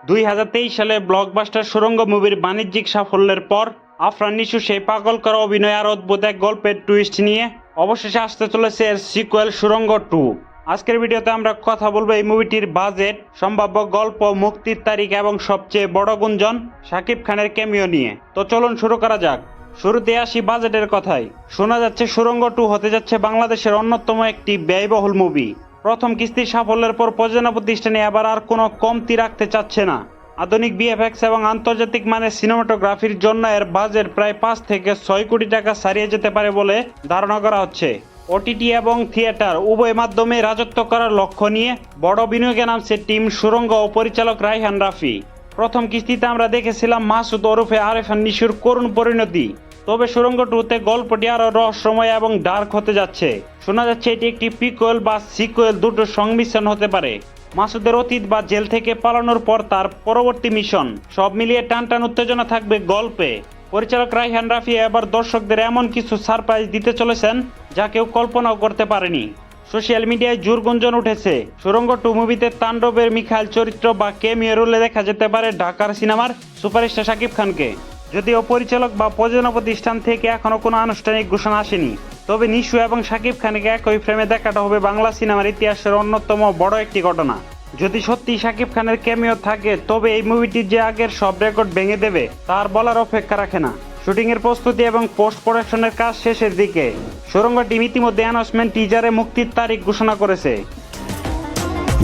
2023 সালে ব্লকবাস্টার সুড়ঙ্গ মুভির বাণিজ্যিক সাফল্যের পর আফরান নিশু সেই পাগল করা অভিনয় আর অদ্ভুত এক গল্পের টুইস্ট নিয়ে অবশেষে আসতে চলেছে এর সিকুয়েল সুড়ঙ্গ 2। আজকের ভিডিওতে আমরা কথা বলবো এই মুভিটির বাজেট, সম্ভাব্য গল্প, মুক্তির তারিখ এবং সবচেয়ে বড় গুঞ্জন শাকিব খানের ক্যামিও নিয়ে। তো চলুন শুরু করা যাক। শুরুতে আসি বাজেটের কথায়। শোনা যাচ্ছে সুড়ঙ্গ 2 হতে যাচ্ছে বাংলাদেশের অন্যতম একটি ব্যয়বহুল মুভি। প্রথম কিস্তির সাফল্যের পর প্রযোজনা প্রতিষ্ঠানে এবার আর কোনো কমতি রাখতে চাচ্ছে না। আধুনিক বিএফএক্স এবং আন্তর্জাতিক মানের সিনেমাটোগ্রাফির জন্য এর বাজেট প্রায় 5 থেকে 6 কোটি টাকা ছাড়িয়ে যেতে পারে বলে ধারণা করা হচ্ছে। ওটিটি এবং থিয়েটার উভয় মাধ্যমে রাজত্ব করার লক্ষ্য নিয়ে বড় বিনিয়োগে নামছে টিম সুড়ঙ্গ ও পরিচালক রায়হান রাফি। প্রথম কিস্তিতে আমরা দেখেছিলাম মাসুদ ওরফে আরেফান নিশুর করুণ পরিণতি, তবে সুড়ঙ্গ 2-তে গল্পটি আরো রহস্যময় এবং ডার্ক হতে যাচ্ছে। শোনা যাচ্ছে এটি একটি প্রিকুয়েল বা সিকুয়েল দুটোর সংমিশ্রণ হতে পারে। মাসুদের অতীত বা জেল থেকে পালানোর পর তার পরবর্তী মিশন, সব মিলিয়ে টানটান উত্তেজনা থাকবে গল্পে। পরিচালক রায়হান রাফি এবার দর্শকদের এমন কিছু সারপ্রাইজ দিতে চলেছেন যা কেউ কল্পনাও করতে পারেনি। সোশ্যাল মিডিয়ায় জোর গুঞ্জন উঠেছে সুড়ঙ্গ 2 মুভিতে তাণ্ডবের মিখাইল চরিত্র বা ক্যামিও রোলে দেখা যেতে পারে ঢাকার সিনেমার সুপারস্টার শাকিব খানকে। যদিও পরিচালক বা প্রযোজনা প্রতিষ্ঠান থেকে এখনো কোনো আনুষ্ঠানিক ঘোষণা আসেনি, তবে নিশু এবং শাকিব খানকে একই ফ্রেমে দেখাটা হবে বাংলা সিনেমার ইতিহাসের অন্যতম বড় একটি ঘটনা। যদি সত্যি শাকিব খানের ক্যামিও থাকে তবে এই মুভিটি যে আগের সব রেকর্ড ভেঙে দেবে তার বলার অপেক্ষা রাখে না। শুটিং এর প্রস্তুতি এবং পোস্ট প্রোডাকশনের কাজ শেষের দিকে। সুড়ঙ্গ টিম ইতিমধ্যে অ্যানাউন্সমেন্ট টিজারে মুক্তির তারিখ ঘোষণা করেছে।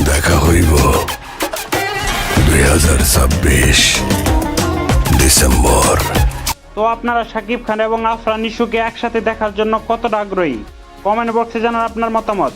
দেখা হইব 2026 ডিসেম্বর। তো আপনারা শাকিব খান এবং আফরান নিশুকে একসাথে দেখার জন্য কতটা আগ্রহী? কমেন্ট বক্সে জানান আপনার মতামত।